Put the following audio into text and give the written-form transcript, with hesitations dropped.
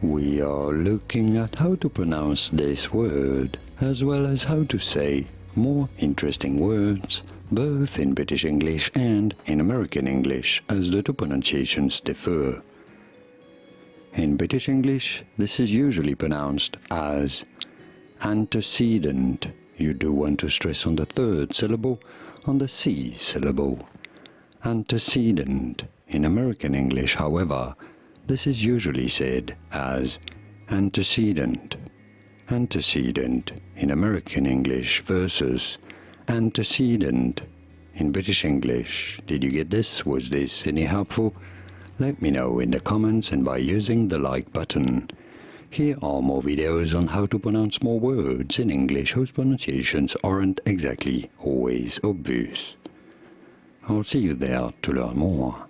We are looking at how to pronounce this word, as well as how to say more interesting words, both in British English and in American English, as the two pronunciations differ. In British English, this is usually pronounced as antecedent. You do want to stress on the third syllable, on the C syllable. Antecedent. In American English, however, this is usually said as antecedent. Antecedent in American English versus antecedent in British English. Did you get this? Was this any helpful? Let me know in the comments and by using the like button. Here are more videos on how to pronounce more words in English whose pronunciations aren't exactly always obvious. I'll see you there to learn more.